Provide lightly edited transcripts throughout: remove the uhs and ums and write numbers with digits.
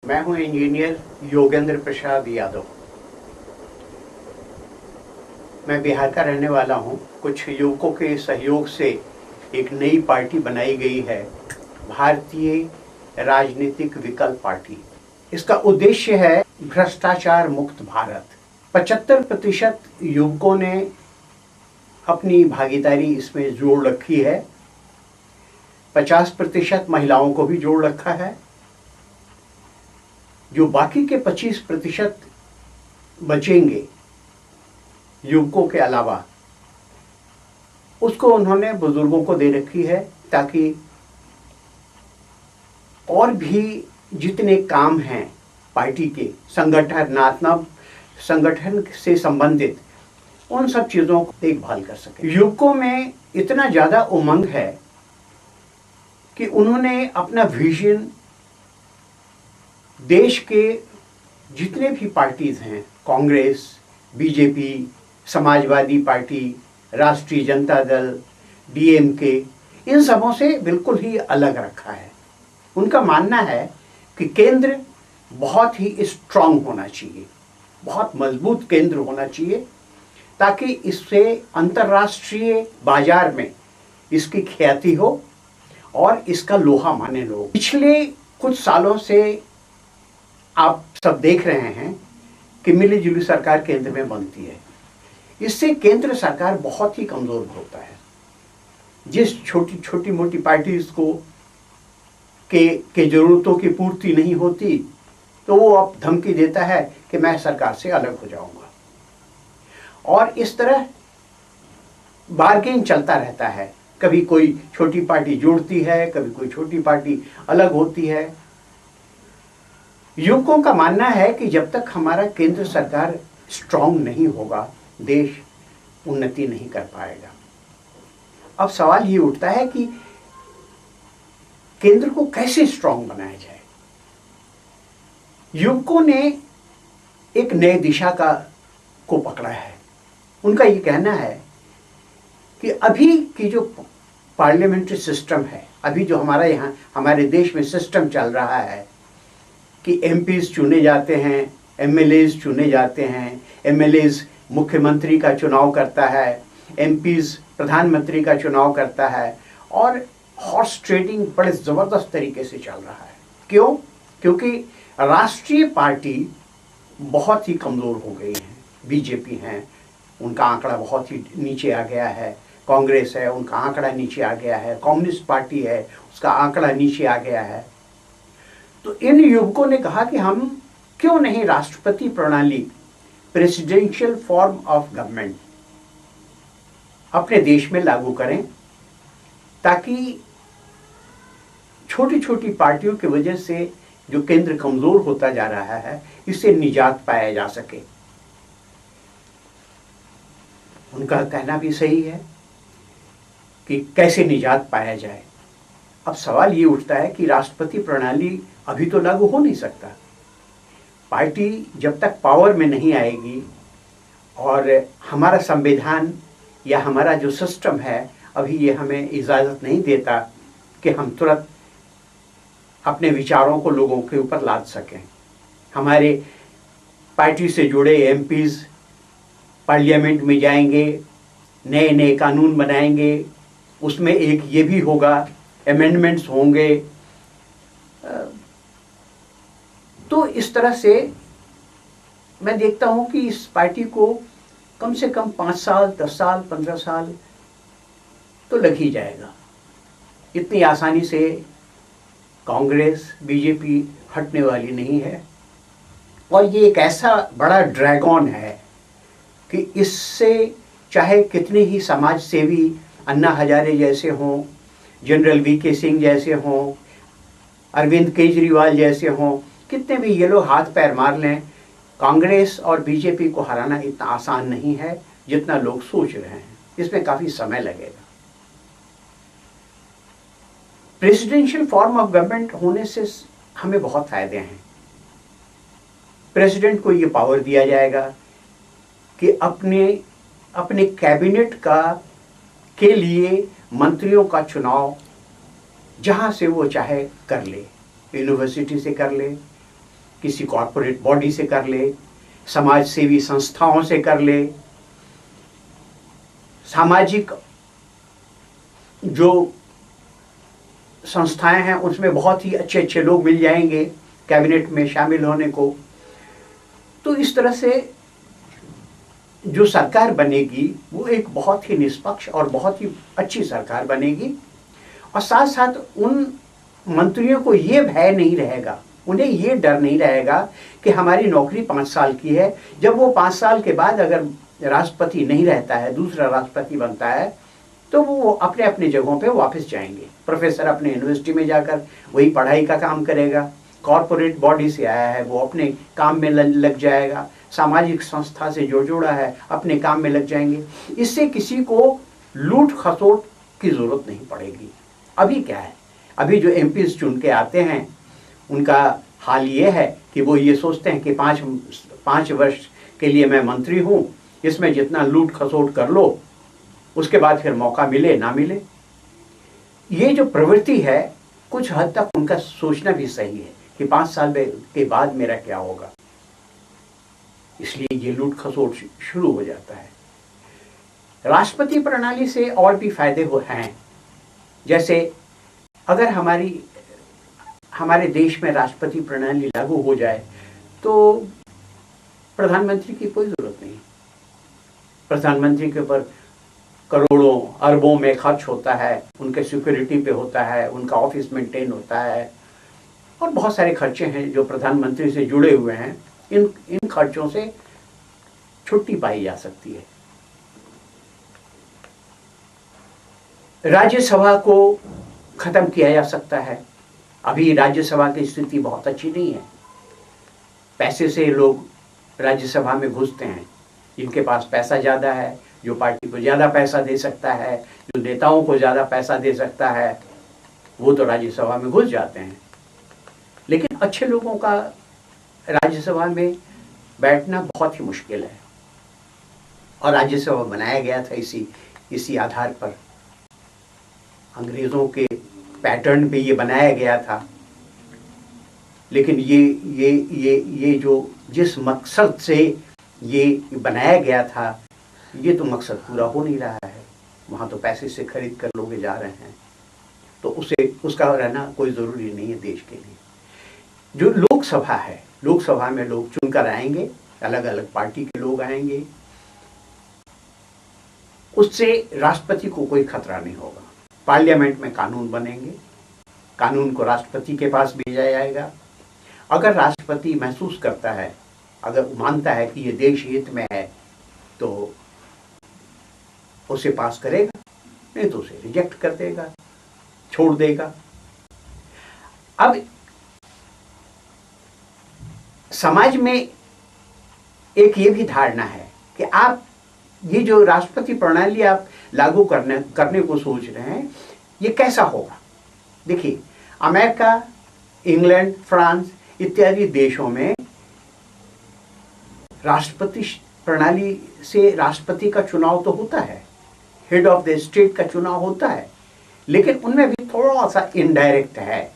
मैं हूं इंजीनियर योगेंद्र प्रसाद यादव। मैं बिहार का रहने वाला हूं। कुछ युवकों के सहयोग से एक नई पार्टी बनाई गई है, भारतीय राजनीतिक विकल्प पार्टी। इसका उद्देश्य है भ्रष्टाचार मुक्त भारत। 75% युवकों ने अपनी भागीदारी इसमें जोड़ रखी है, 50% महिलाओं को भी जोड़ रखा है। जो बाकी के 25% बचेंगे युवकों के अलावा, उसको उन्होंने बुजुर्गों को दे रखी है, ताकि और भी जितने काम हैं पार्टी के संगठनात्मक संगठन से संबंधित, उन सब चीज़ों को देखभाल कर सके। युवकों में इतना ज़्यादा उमंग है कि उन्होंने अपना विजन देश के जितने भी पार्टीज हैं, कांग्रेस, बीजेपी, समाजवादी पार्टी, राष्ट्रीय जनता दल, डीएमके, इन सबों से बिल्कुल ही अलग रखा है। उनका मानना है कि केंद्र बहुत ही स्ट्रांग होना चाहिए, बहुत मजबूत केंद्र होना चाहिए, ताकि इससे अंतर्राष्ट्रीय बाजार में इसकी ख्याति हो और इसका लोहा माने लोग। पिछले कुछ सालों से आप सब देख रहे हैं कि मिली-जुली सरकार केंद्र में बनती है। इससे केंद्र सरकार बहुत ही कमजोर होता है। जिस छोटी मोटी पार्टीज को के जरूरतों की पूर्ति नहीं होती, तो वो अब धमकी देता है कि मैं सरकार से अलग हो जाऊंगा, और इस तरह बार्गेन चलता रहता है। कभी कोई छोटी पार्टी जोड़ती है, कभी कोई छोटी पार्टी अलग होती है। युवकों का मानना है कि जब तक हमारा केंद्र सरकार स्ट्रांग नहीं होगा, देश उन्नति नहीं कर पाएगा। अब सवाल ये उठता है कि केंद्र को कैसे स्ट्रांग बनाया जाए। युवकों ने एक नए दिशा को पकड़ा है। उनका ये कहना है कि अभी की जो पार्लियामेंट्री सिस्टम है, अभी जो हमारे देश में सिस्टम चल रहा है कि एमपीज चुने जाते हैं, एमएलएज चुने जाते हैं, एमएलएज मुख्यमंत्री का चुनाव करता है, एमपीज प्रधानमंत्री का चुनाव करता है, और हॉर्स ट्रेडिंग बड़े ज़बरदस्त तरीके से चल रहा है। क्यों? क्योंकि राष्ट्रीय पार्टी बहुत ही कमज़ोर हो गई हैं। बीजेपी हैं, उनका आंकड़ा बहुत ही नीचे आ गया है। कांग्रेस है, उनका आंकड़ा नीचे आ गया है। कम्युनिस्ट पार्टी है, उसका आंकड़ा नीचे आ गया है। तो इन युवकों ने कहा कि हम क्यों नहीं राष्ट्रपति प्रणाली, प्रेसिडेंशियल फॉर्म ऑफ गवर्नमेंट अपने देश में लागू करें, ताकि छोटी छोटी पार्टियों की वजह से जो केंद्र कमजोर होता जा रहा है, इससे निजात पाया जा सके। उनका कहना भी सही है कि कैसे निजात पाया जाए। अब सवाल ये उठता है कि राष्ट्रपति प्रणाली अभी तो लागू हो नहीं सकता। पार्टी जब तक पावर में नहीं आएगी, और हमारा संविधान या हमारा जो सिस्टम है अभी ये हमें इजाज़त नहीं देता कि हम तुरंत अपने विचारों को लोगों के ऊपर लाद सकें। हमारे पार्टी से जुड़े एमपीज पार्लियामेंट में जाएंगे, नए नए कानून बनाएंगे, उसमें एक ये भी होगा, अमेंडमेंट्स होंगे। तो इस तरह से मैं देखता हूं कि इस पार्टी को कम से कम 5 साल, 10 साल, 15 साल तो लग ही जाएगा। इतनी आसानी से कांग्रेस, बीजेपी हटने वाली नहीं है, और ये एक ऐसा बड़ा ड्रैगन है कि इससे चाहे कितने ही समाज सेवी अन्ना हजारे जैसे हों, जनरल वीके सिंह जैसे हों, अरविंद केजरीवाल जैसे हों, कितने भी ये लोग हाथ पैर मार लें, कांग्रेस और बीजेपी को हराना इतना आसान नहीं है जितना लोग सोच रहे हैं। इसमें काफ़ी समय लगेगा। प्रेसिडेंशियल फॉर्म ऑफ गवर्नमेंट होने से हमें बहुत फायदे हैं। प्रेसिडेंट को ये पावर दिया जाएगा कि अपने कैबिनेट के लिए मंत्रियों का चुनाव जहाँ से वो चाहे कर ले, यूनिवर्सिटी से कर ले, किसी कॉरपोरेट बॉडी से कर ले, समाज सेवी संस्थाओं से कर ले, सामाजिक जो संस्थाएं हैं उसमें बहुत ही अच्छे अच्छे लोग मिल जाएंगे कैबिनेट में शामिल होने को। तो इस तरह से जो सरकार बनेगी वो एक बहुत ही निष्पक्ष और बहुत ही अच्छी सरकार बनेगी। और साथ साथ उन मंत्रियों को ये भय नहीं रहेगा, उन्हें ये डर नहीं रहेगा कि हमारी नौकरी 5 साल की है, जब वो 5 साल के बाद अगर राष्ट्रपति नहीं रहता है, दूसरा राष्ट्रपति बनता है, तो वो अपने अपने जगहों पे वापस जाएंगे। प्रोफेसर अपने यूनिवर्सिटी में जाकर वही पढ़ाई का काम करेगा, कॉरपोरेट बॉडी से आया है वो अपने काम में लग जाएगा, सामाजिक संस्था से जो जुड़ा है अपने काम में लग जाएंगे। इससे किसी को लूट खसोट की जरूरत नहीं पड़ेगी। अभी क्या है, अभी जो एमपीज चुन के आते हैं उनका हाल ये है कि वो ये सोचते हैं कि 5 वर्ष के लिए मैं मंत्री हूँ, इसमें जितना लूट खसोट कर लो, उसके बाद फिर मौका मिले ना मिले। ये जो प्रवृत्ति है कुछ हद तक उनका सोचना भी सही है कि 5 साल के बाद मेरा क्या होगा, इसलिए ये लूट खसोट शुरू हो जाता है। राष्ट्रपति प्रणाली से और भी फायदे हैं, जैसे अगर हमारे देश में राष्ट्रपति प्रणाली लागू हो जाए तो प्रधानमंत्री की कोई जरूरत नहीं। प्रधानमंत्री के ऊपर करोड़ों अरबों में खर्च होता है, उनके सिक्योरिटी पे होता है, उनका ऑफिस मेंटेन होता है और बहुत सारे खर्चे हैं जो प्रधानमंत्री से जुड़े हुए हैं। इन खर्चों से छुट्टी पाई जा सकती है। राज्यसभा को खत्म किया जा सकता है। अभी राज्यसभा की स्थिति बहुत अच्छी नहीं है। पैसे से लोग राज्यसभा में घुसते हैं, जिनके पास पैसा ज़्यादा है, जो पार्टी को ज़्यादा पैसा दे सकता है, जो नेताओं को ज़्यादा पैसा दे सकता है, वो तो राज्यसभा में घुस जाते हैं। लेकिन अच्छे लोगों का राज्यसभा में बैठना बहुत ही मुश्किल है। और राज्यसभा बनाया गया था इसी आधार पर, अंग्रेज़ों के पैटर्न पे ये बनाया गया था। लेकिन ये जो जिस मकसद से ये बनाया गया था, ये तो मकसद पूरा हो नहीं रहा है। वहाँ तो पैसे से खरीद कर लोग जा रहे हैं, तो उसका रहना कोई ज़रूरी नहीं है देश के लिए। जो लोकसभा है, लोकसभा में लोग चुनकर आएंगे, अलग अलग पार्टी के लोग आएंगे, उससे राष्ट्रपति को कोई खतरा नहीं होगा। पार्लियामेंट में कानून बनेंगे, कानून को राष्ट्रपति के पास भेजा जाएगा। अगर राष्ट्रपति महसूस करता है, अगर मानता है कि ये देश हित में है, तो उसे पास करेगा, नहीं तो उसे रिजेक्ट कर देगा, छोड़ देगा। अब समाज में एक ये भी धारणा है कि आप ये जो राष्ट्रपति प्रणाली आप लागू करने को सोच रहे हैं, ये कैसा होगा। देखिए, अमेरिका, इंग्लैंड, फ्रांस इत्यादि देशों में राष्ट्रपति प्रणाली से राष्ट्रपति का चुनाव तो होता है, हेड ऑफ द स्टेट का चुनाव होता है, लेकिन उनमें भी थोड़ा सा इनडायरेक्ट है,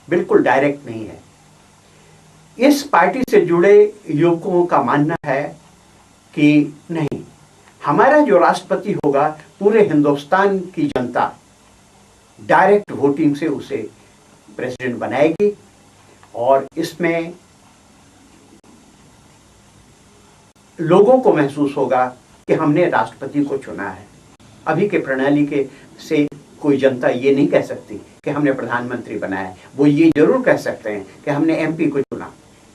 बिल्कुल डायरेक्ट नहीं है। इस पार्टी से जुड़े युवकों का मानना है कि नहीं, हमारा जो राष्ट्रपति होगा, पूरे हिंदुस्तान की जनता डायरेक्ट वोटिंग से उसे प्रेसिडेंट बनाएगी और इसमें लोगों को महसूस होगा कि हमने राष्ट्रपति को चुना है। अभी के प्रणाली के से कोई जनता ये नहीं कह सकती कि हमने प्रधानमंत्री बनाया है। वो ये जरूर कह सकते हैं कि हमने एमपी को चुना,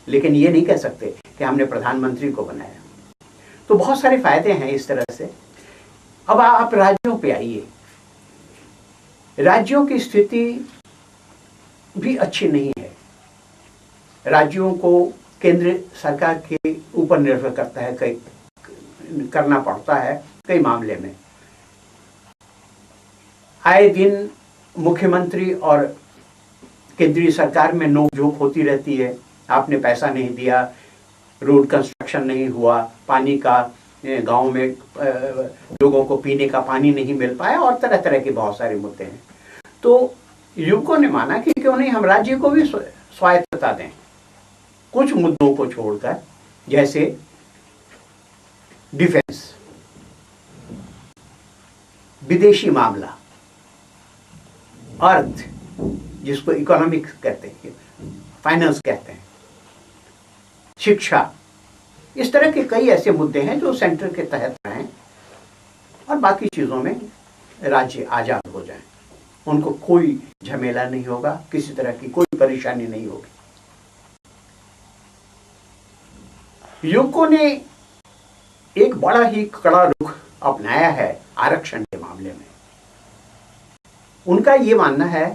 लेकिन ये नहीं कह सकते कि हमने प्रधानमंत्री को बनाया। तो बहुत सारे फायदे हैं इस तरह से। अब आप राज्यों पे आइए। राज्यों की स्थिति भी अच्छी नहीं है। राज्यों को केंद्र सरकार के ऊपर निर्भर करता है, करना पड़ता है कई मामले में। आए दिन मुख्यमंत्री और केंद्रीय सरकार में नोकझोंक होती रहती है। आपने पैसा नहीं दिया, रोड कंस्ट्रक्शन नहीं हुआ, पानी का गांव में लोगों को पीने का पानी नहीं मिल पाया, और तरह तरह के बहुत सारे मुद्दे हैं। तो युवकों ने माना कि क्यों नहीं हम राज्य को भी स्वायत्तता दें, कुछ मुद्दों को छोड़कर, जैसे डिफेंस, विदेशी मामला, अर्थ जिसको इकोनॉमिक्स कहते हैं, फाइनेंस कहते हैं, शिक्षा, इस तरह के कई ऐसे मुद्दे हैं जो सेंटर के तहत हैं और बाकी चीजों में राज्य आजाद हो जाएं, उनको कोई झमेला नहीं होगा, किसी तरह की कोई परेशानी नहीं होगी। युवकों ने एक बड़ा ही कड़ा रुख अपनाया है आरक्षण के मामले में। उनका ये मानना है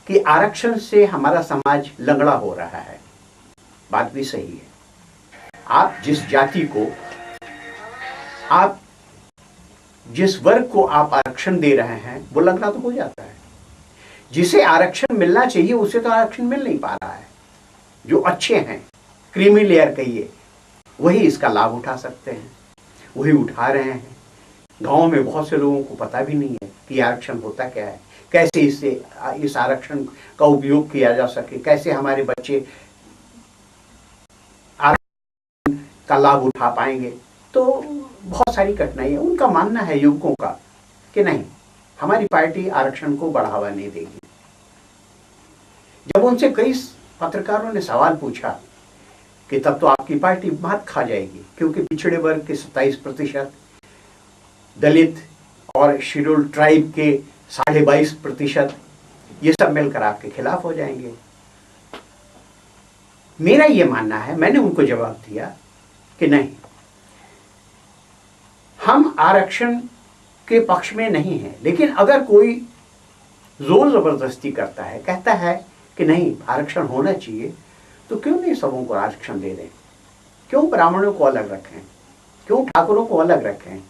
कि आरक्षण से हमारा समाज लंगड़ा हो रहा है। बात भी सही है। आप जिस जाति को, आप जिस वर्ग को आप आरक्षण दे रहे हैं वो लंगड़ा तो हो जाता है। जिसे आरक्षण मिलना चाहिए उसे तो आरक्षण मिल नहीं पा रहा है। जो अच्छे हैं, क्रीमी लेयर कहिए, वही इसका लाभ उठा सकते हैं, वही उठा रहे हैं। गांव में बहुत से लोगों को पता भी नहीं है कि आरक्षण होता क्या है, कैसे इस आरक्षण का उपयोग किया जा सके, कैसे हमारे बच्चे आरक्षण का लाभ उठा पाएंगे। तो बहुत सारी कठिनाई है। उनका मानना है युवकों का कि नहीं, हमारी पार्टी आरक्षण को बढ़ावा नहीं देगी। जब उनसे कई पत्रकारों ने सवाल पूछा कि तब तो आपकी पार्टी मात खा जाएगी, क्योंकि पिछड़े वर्ग के 27%, दलित और शेड्यूल्ड ट्राइब के 22.5%, ये सब मिलकर आपके खिलाफ हो जाएंगे। मेरा ये मानना है, मैंने उनको जवाब दिया कि नहीं, हम आरक्षण के पक्ष में नहीं हैं, लेकिन अगर कोई जोर जबरदस्ती करता है, कहता है कि नहीं आरक्षण होना चाहिए, तो क्यों नहीं सबों को आरक्षण दे दें? क्यों ब्राह्मणों को अलग रखें? क्यों ठाकुरों को अलग रखें?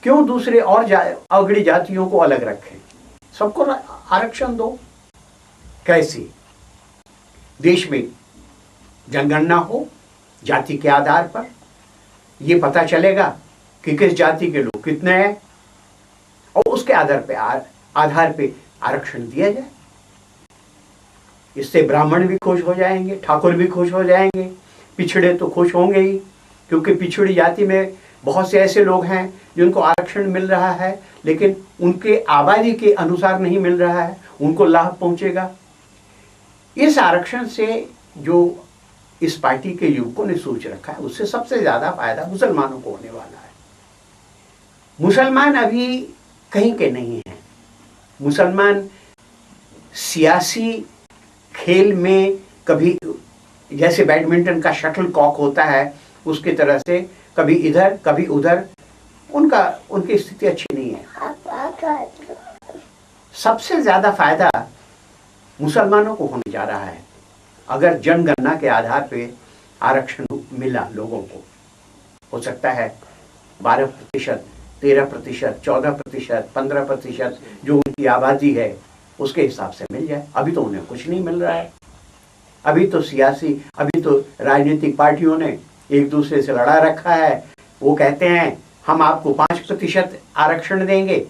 क्यों दूसरे और अगड़ी जातियों को अलग रखें? सबको आरक्षण दो। कैसे? देश में जनगणना हो जाति के आधार पर, ये पता चलेगा कि किस जाति के लोग कितने हैं और उसके आधार पे आरक्षण दिया जाए। इससे ब्राह्मण भी खुश हो जाएंगे, ठाकुर भी खुश हो जाएंगे, पिछड़े तो खुश होंगे ही, क्योंकि पिछड़ी जाति में बहुत से ऐसे लोग हैं जिनको आरक्षण मिल रहा है लेकिन उनके आबादी के अनुसार नहीं मिल रहा है, उनको लाभ पहुंचेगा। इस आरक्षण से जो इस पार्टी के युवकों ने सोच रखा है, उससे सबसे ज्यादा फायदा मुसलमानों को होने वाला है। मुसलमान अभी कहीं के नहीं हैं। मुसलमान सियासी खेल में कभी, जैसे बैडमिंटन का शटल कॉक होता है उसकी तरह से, कभी इधर कभी उधर, उनकी स्थिति अच्छी नहीं है। सबसे ज्यादा फायदा मुसलमानों को होने जा रहा है अगर जनगणना के आधार पे आरक्षण मिला लोगों को। हो सकता है 12%, 13%, 14%, 15% जो उनकी आबादी है उसके हिसाब से मिल जाए। अभी तो उन्हें कुछ नहीं मिल रहा है। अभी तो राजनीतिक पार्टियों ने एक दूसरे से लड़ा रखा है। वो कहते हैं हम आपको 5% आरक्षण देंगे,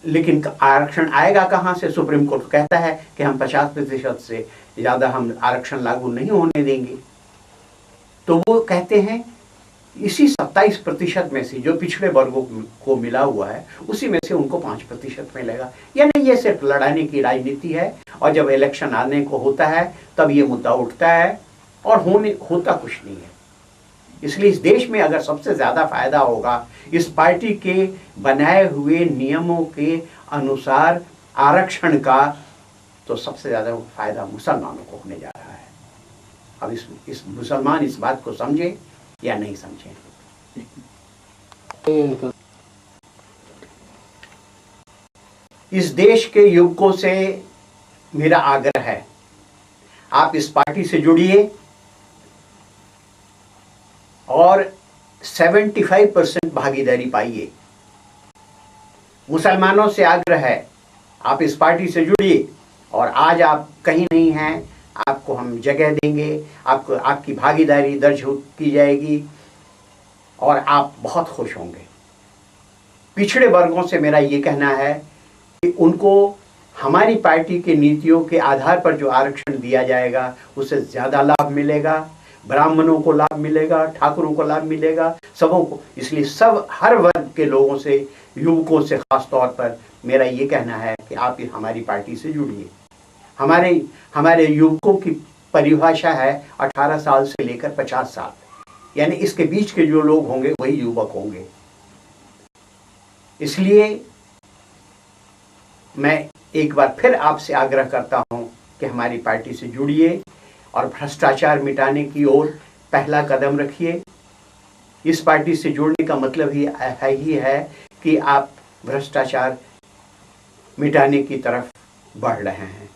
लेकिन आरक्षण आएगा कहां से? सुप्रीम कोर्ट कहता है कि हम 50% से ज्यादा हम आरक्षण लागू नहीं होने देंगे। तो वो कहते हैं इसी 27% में से जो पिछड़े वर्गों को मिला हुआ है उसी में से उनको 5% मिलेगा। यानी ये सिर्फ लड़ाने की राजनीति है, और जब इलेक्शन आने को होता है तब ये मुद्दा उठता है और होता कुछ नहीं है। इसलिए इस देश में अगर सबसे ज्यादा फायदा होगा इस पार्टी के बनाए हुए नियमों के अनुसार आरक्षण का, तो सबसे ज्यादा फायदा मुसलमानों को होने जा रहा है। अब इस मुसलमान इस बात को समझे या नहीं समझे। इस देश के युवकों से मेरा आग्रह है, आप इस पार्टी से जुड़िए और 75% भागीदारी पाइए। मुसलमानों से आग्रह है, आप इस पार्टी से जुड़िए और आज आप कहीं नहीं हैं, आपको हम जगह देंगे, आपकी भागीदारी दर्ज की जाएगी और आप बहुत खुश होंगे। पिछड़े वर्गों से मेरा ये कहना है कि उनको हमारी पार्टी की नीतियों के आधार पर जो आरक्षण दिया जाएगा उससे ज़्यादा लाभ मिलेगा, ब्राह्मणों को लाभ मिलेगा, ठाकुरों को लाभ मिलेगा, सबों को। इसलिए सब हर वर्ग के लोगों से, युवकों से खास तौर पर मेरा ये कहना है कि आप हमारी पार्टी से जुड़िए। हमारे युवकों की परिभाषा है 18 साल से लेकर 50 साल, यानी इसके बीच के जो लोग होंगे वही युवक होंगे। इसलिए मैं एक बार फिर आपसे आग्रह करता हूं कि हमारी पार्टी से जुड़िए और भ्रष्टाचार मिटाने की ओर पहला कदम रखिए। इस पार्टी से जुड़ने का मतलब ही है कि आप भ्रष्टाचार मिटाने की तरफ बढ़ रहे हैं।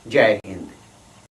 जय हिंद।